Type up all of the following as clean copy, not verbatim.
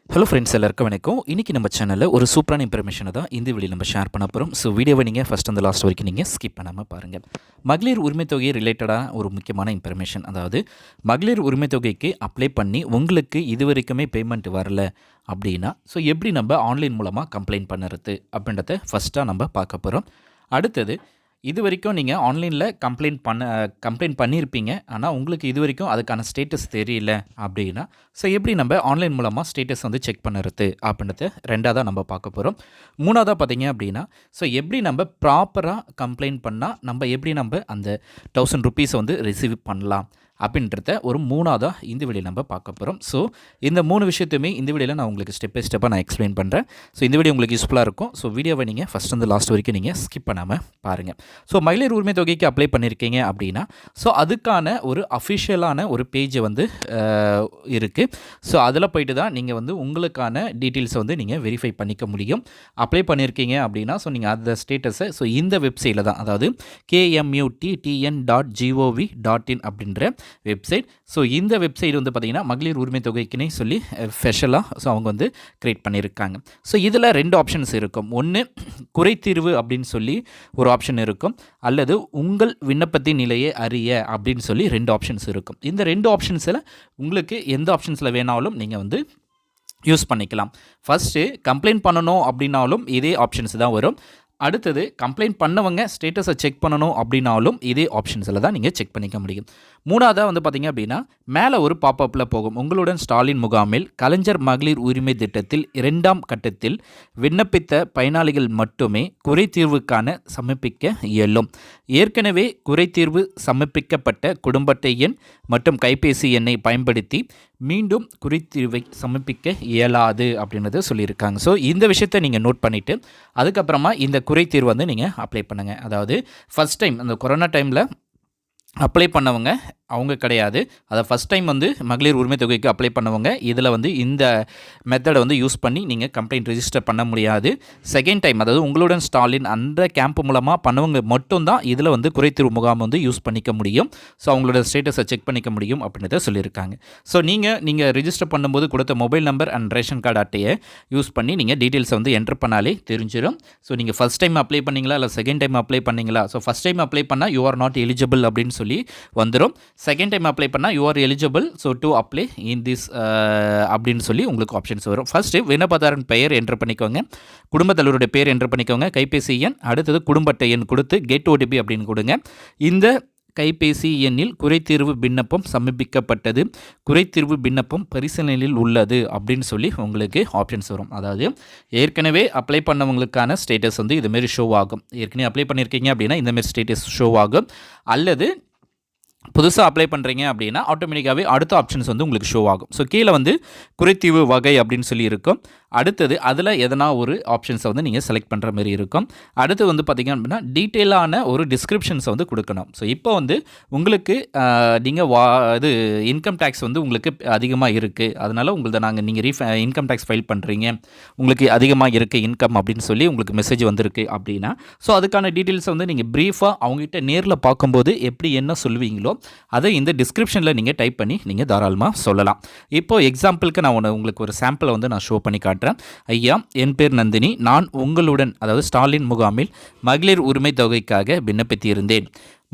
Hello friends, எல்லாருக்கும் வணக்கம். இன்றைக்கி நம்ம சேனலில் ஒரு சூப்பரான இன்ஃபர்மேஷனை தான் இந்த வீடியோ நம்ம ஷேர் பண்ண போகிறோம். ஸோ வீடியோவை நீங்கள் ஃபஸ்ட் அந்த லாஸ்ட் வரைக்கும் நீங்கள் ஸ்கிப் பண்ணாமல் பாருங்கள். மகளிர் உரிமை தொகை ரிலேட்டடாக ஒரு முக்கியமான இன்ஃபர்மேஷன். அதாவது மகளிர் உரிமை தொகைக்கு அப்ளை பண்ணி உங்களுக்கு இது வரைக்குமே பேமெண்ட் வரல அப்படின்னா ஸோ எப்படி நம்ம ஆன்லைன் மூலமாக கம்ப்ளைண்ட் பண்ணுறது அப்படின்றத ஃபஸ்ட்டாக நம்ம பார்க்க போகிறோம். அடுத்தது, இது வரைக்கும் நீங்கள் ஆன்லைனில் கம்ப்ளைண்ட் பண்ணியிருப்பீங்க, ஆனால் உங்களுக்கு இது வரைக்கும் அதுக்கான ஸ்டேட்டஸ் தெரியல அப்படின்னா ஸோ எப்படி நம்ம ஆன்லைன் மூலமாக ஸ்டேட்டஸ் வந்து செக் பண்ணுறது அப்படின்றத ரெண்டாவதாக நம்ம பார்க்க போகிறோம். மூணாவதாக பார்த்தீங்க அப்படின்னா ஸோ எப்படி நம்ம ப்ராப்பராக கம்ப்ளைண்ட் பண்ணால் நம்ம எப்படி நம்ம அந்த 1000 ருபீஸை வந்து ரிசீவ் பண்ணலாம் அப்படின்றத ஒரு மூணாவதாக இந்த வீடியோ நம்ம பார்க்க போகிறோம். ஸோ இந்த 3 விஷயத்தையுமே இந்த வீடியோவில் நான் உங்களுக்கு ஸ்டெப் பை ஸ்டெப்பாக நான் எக்ஸ்பிளைன் பண்ணுறேன். ஸோ இந்த வீடியோ உங்களுக்கு யூஸ்ஃபுல்லாக இருக்கும். ஸோ வீடியோவை நீங்கள் ஃபஸ்ட் வந்து லாஸ்ட் வரைக்கும் நீங்கள் ஸ்கிப் பண்ணாமல் பாருங்கள். ஸோ மகளிர் உரிமை தொகைக்கு அப்ளை பண்ணியிருக்கீங்க அப்படின்னா ஸோ அதுக்கான ஒரு அஃபிஷியலான ஒரு பேஜ் வந்து இருக்குது. ஸோ அதில் போய்ட்டு தான் நீங்கள் வந்து உங்களுக்கான டீட்டெயில்ஸை வந்து நீங்கள் வெரிஃபை பண்ணிக்க முடியும். அப்ளை பண்ணியிருக்கீங்க அப்படின்னா ஸோ நீங்கள் அந்த ஸ்டேட்டஸை ஸோ இந்த வெப்சைட்டில் தான், அதாவது kmuttn.gov.in அப்படின்ற வெப்சைட். ஸோ இந்த வெப்சைட் வந்து பார்த்திங்கன்னா மகளிர் உரிமை தொகைக்குன்னே சொல்லி ஸ்பெஷலாக ஸோ அவங்க வந்து க்ரியேட் பண்ணியிருக்காங்க. ஸோ இதில் 2 ஆப்ஷன்ஸ் இருக்கும். ஒன்று குறைதீர்வு அப்படின்னு சொல்லி ஒரு ஆப்ஷன் இருக்கும், அல்லது உங்கள் விண்ணப்பத்தின் நிலையை அறிய அப்படின்னு சொல்லி 2 ஆப்ஷன்ஸ் இருக்கும். இந்த 2 ஆப்ஷன்ஸில் உங்களுக்கு எந்த ஆப்ஷன்ஸில் வேணாலும் நீங்கள் வந்து யூஸ் பண்ணிக்கலாம். ஃபஸ்ட்டு கம்ப்ளைண்ட் பண்ணணும் அப்படின்னாலும் இதே ஆப்ஷன்ஸ் தான் வரும். அடுத்தது கம்ப்ளைண்ட் பண்ணவங்க ஸ்டேட்டஸை செக் பண்ணணும் அப்படின்னாலும் இதே ஆப்ஷன்ஸில் தான் நீங்கள் செக் பண்ணிக்க முடியும். மூணாவதாக வந்து பார்த்திங்க அப்படின்னா மேலே ஒரு பாப்பப்பில் போகும், உங்களுடன் ஸ்டாலின் முகாமில் கலைஞர் மகளிர் உரிமை திட்டத்தில் 2ஆம் கட்டத்தில் விண்ணப்பித்த பயனாளிகள் மட்டுமே குறைதீர்வுக்கான சமர்ப்பிக்க இயலும். ஏற்கனவே குறைதீர்வு சமர்ப்பிக்கப்பட்ட குடும்ப அட்டை எண் மற்றும் கைபேசி எண்ணை பயன்படுத்தி மீண்டும் குறைதீர்வை சமர்ப்பிக்க இயலாது அப்படின்றத சொல்லியிருக்காங்க. ஸோ இந்த விஷயத்தை நீங்கள் நோட் பண்ணிவிட்டு அதுக்கப்புறமா இந்த குறைதீர்வு வந்து நீங்கள் அப்ளை பண்ணுங்கள். அதாவது ஃபஸ்ட் டைம் அந்த கொரோனா டைமில் அப்ளை பண்ணவங்க அவங்க கிடையாது. அதை ஃபஸ்ட் டைம் வந்து மகளிர் உரிமை தொகைக்கு அப்ளை பண்ணவங்க இதில் வந்து இந்த மெத்தடை வந்து யூஸ் பண்ணி நீங்கள் கம்ப்ளைண்ட் ரெஜிஸ்டர் பண்ண முடியாது. செகண்ட் டைம், அதாவது உங்களுடன் ஸ்டாலின் அந்த கேம்ப் மூலமாக பண்ணவங்க மட்டும்தான் இதில் வந்து குறைதீர்வு முகாம் வந்து யூஸ் பண்ணிக்க முடியும். ஸோ அவங்களோட ஸ்டேட்டஸை செக் பண்ணிக்க முடியும் அப்படின்றத சொல்லியிருக்காங்க. ஸோ நீங்கள் ரிஜிஸ்டர் பண்ணும்போது கொடுத்த mobile number and ration card அட்டையை யூஸ் பண்ணி நீங்கள் டீட்டெயில்ஸை வந்து என்ட்ரு பண்ணாலே தெரிஞ்சிடும். ஸோ நீங்கள் ஃபஸ்ட் டைம் அப்ளை பண்ணிங்களா இல்லை செகண்ட் டைம் அப்ளை பண்ணிங்களா. ஸோ ஃபஸ்ட் டைம் அப்ளை பண்ணால் யூ ஆர் நாட் எலிஜிபிள் அப்படின்னு சொல்லி வந்துடும். செகண்ட் டைம் அப்ளை பண்ணால் you are eligible so to apply in this அப்படின்னு சொல்லி உங்களுக்கு ஆப்ஷன்ஸ் வரும். ஃபஸ்ட்டு விண்ணப்பதாரன் பெயர் என்ட்ரு பண்ணிக்கோங்க, குடும்பத் தலைவருடைய பேர் என்ட்ரு பண்ணிக்கோங்க, கைபேசி எண், அடுத்தது குடும்ப அட்டை எண் கொடுத்து கெட் ஓடிபி அப்படின்னு கொடுங்க. இந்த கைபேசி எண்ணில் குறைதீர்வு விண்ணப்பம் சமர்ப்பிக்கப்பட்டது, குறைதீர்வு விண்ணப்பம் பரிசீலனையில் உள்ளது அப்படின்னு சொல்லி உங்களுக்கு ஆப்ஷன்ஸ் வரும். அதாவது ஏற்கனவே அப்ளை பண்ணவங்களுக்கான ஸ்டேட்டஸ் வந்து இதுமாரி ஷோ ஆகும். ஏற்கனவே அப்ளை பண்ணியிருக்கீங்க அப்படின்னா இந்தமாரி ஸ்டேட்டஸ் ஷோ ஆகும். அல்லது புதுசாக அப்ளை பண்ணுறீங்க அப்படின்னா ஆட்டோமேட்டிக்காகவே அடுத்த ஆப்ஷன்ஸ் வந்து உங்களுக்கு ஷோ ஆகும். ஸோ கீழே வந்து குறைதீர்வு வகை அப்படின்னு சொல்லி இருக்கும். அடுத்தது அதில் எதனா ஒரு ஆப்ஷன்ஸை வந்து நீங்கள் செலக்ட் பண்ணுற மாதிரி இருக்கும். அடுத்து வந்து பார்த்திங்க அப்படின்னா டீட்டெயிலான ஒரு டிஸ்கிரிப்ஷன்ஸை வந்து கொடுக்கணும். ஸோ இப்போ வந்து உங்களுக்கு நீங்கள் இது இன்கம் டேக்ஸ் வந்து உங்களுக்கு அதிகமாக இருக்குது, அதனால் உங்களது நீங்கள் இன்கம் டேக்ஸ் ஃபைல் பண்ணுறீங்க, உங்களுக்கு அதிகமாக இருக்குது இன்கம் அப்படின்னு சொல்லி உங்களுக்கு மெசேஜ் வந்திருக்கு அப்படின்னா ஸோ அதுக்கான டீட்டெயில்ஸை வந்து நீங்கள் ப்ரீஃபாக அவங்ககிட்ட நேரில் பார்க்கும்போது எப்படி என்ன சொல்வீங்களோ அதை இந்த டிஸ்கிரிப்ஷனில் நீங்கள் டைப் பண்ணி நீங்கள் தாராளமாக சொல்லலாம். இப்போது எக்ஸாம்பிளுக்கு நான் உங்களுக்கு ஒரு சாம்பிளை வந்து நான் ஷோ பண்ணி காட்டுறேன். ஐயா, என் பேர் நந்தினி, நான் உங்களுடன் அதாவது ஸ்டாலின் முகாமில் மகளிர் உரிமை தொகைக்காக விண்ணப்பித்திருந்தேன்.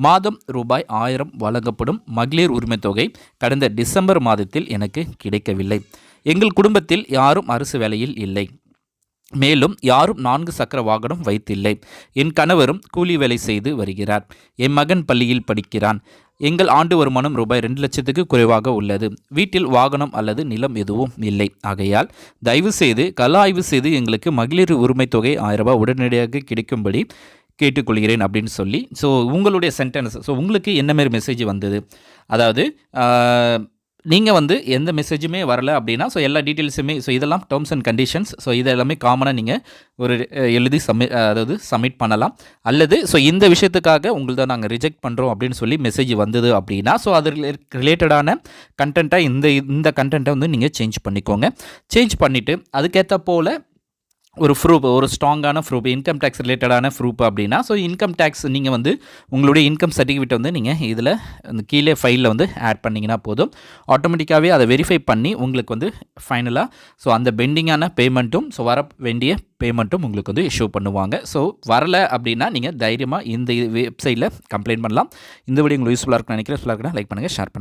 மாதம் ரூபாய் 1000 வழங்கப்படும் மகளிர் உரிமை தொகை கடந்த டிசம்பர் மாதத்தில் எனக்கு கிடைக்கவில்லை. எங்கள் குடும்பத்தில் யாரும் அரசு வேலையில் இல்லை, மேலும் யாரும் 4 சக்கர வாகனம் வைத்தில்லை. என் கணவரும் கூலி வேலை செய்து வருகிறார். என் மகன் பள்ளியில் படிக்கிறான். எங்கள் ஆண்டு வருமானம் ரூபாய் 2 லட்சத்துக்கு குறைவாக உள்ளது. வீட்டில் வாகனம் அல்லது நிலம் எதுவும் இல்லை. ஆகையால் தயவு செய்து கள ஆய்வு செய்து எங்களுக்கு மகளிர் உரிமை தொகை 1000 ரூபாய் உடனடியாக கிடைக்கும்படி கேட்டுக்கொள்கிறேன் அப்படின்னு சொல்லி ஸோ உங்களுடைய சென்டென்ஸ் ஸோ உங்களுக்கு என்ன மாதிரி மெசேஜ் வந்தது, அதாவது நீங்கள் வந்து எந்த மெசேஜுமே வரலை அப்படின்னா ஸோ எல்லா டீட்டெயில்ஸுமே ஸோ இதெல்லாம் டேர்ம்ஸ் அண்ட் கண்டிஷன்ஸ். ஸோ இதெல்லாமே காமனாக நீங்கள் ஒரு எழுதி சப்மிட் பண்ணலாம். அல்லது ஸோ இந்த விஷயத்துக்காக உங்கள்த நாங்கள் ரிஜெக்ட் பண்ணுறோம் அப்படின்னு சொல்லி மெசேஜ் வந்தது அப்படின்னா ஸோ அது ரிலேட்டடான கண்டென்ட்டாக இந்த கண்டென்ட்டை வந்து நீங்கள் சேஞ்ச் பண்ணிக்கோங்க. சேஞ்ச் பண்ணிவிட்டு அதுக்கேற்ற போல் ஒரு ப்ரூஃப், ஒரு ஸ்ட்ராங்கான ப்ரூஃப், இன்கம் டேக்ஸ் ரிலேட்டடான ப்ரூஃப் அப்படின்னா, ஸோ இன்கம் டேக்ஸ் நீங்கள் வந்து உங்களுடைய இன்கம் சர்டிஃபிகேட் வந்து நீங்கள் இதில் அந்த கீழே ஃபைலில் வந்து ஆட் பண்ணிங்கன்னா போதும். ஆட்டோமேட்டிக்காகவே அதை வெரிஃபை பண்ணி உங்களுக்கு வந்து ஃபைனலாக ஸோ அந்த பெண்டிங்கான பேமெண்ட்டும் ஸோ வர வேண்டிய பேமெண்ட்டும் உங்களுக்கு வந்து இஷ்யூ பண்ணுவாங்க. ஸோ வரலை அப்படின்னா நீங்கள் தைரியமாக இந்த வெப்சைட்டில் கம்ப்ளைண்ட் பண்ணலாம். இந்த வீடியோ உங்களுக்கு யூஸ்ஃபுல்லாக இருக்குன்னு நினைக்கிறேன். யூஸ்ஃபுல்லாக இருக்குன்னா லைக் பண்ணுங்கள், ஷேர் பண்ணுங்கள்.